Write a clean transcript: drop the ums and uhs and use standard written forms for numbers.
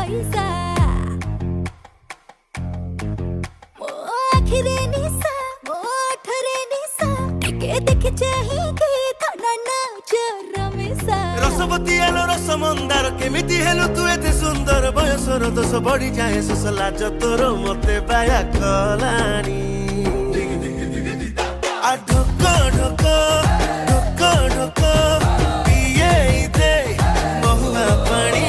पैसा मो आखिरे निशा मो ओठरे निशा टिके देखि चाहि के थाना नाच रमेशा रसवती आलो रस मंदार केमिति हेलु तू एते सुंदर बयसर दोष बढ़ी जाए सुस लाज तोर मते बाया कलानी आ ढोक ढोक ढोक ढोक पिए दे महुआ पानी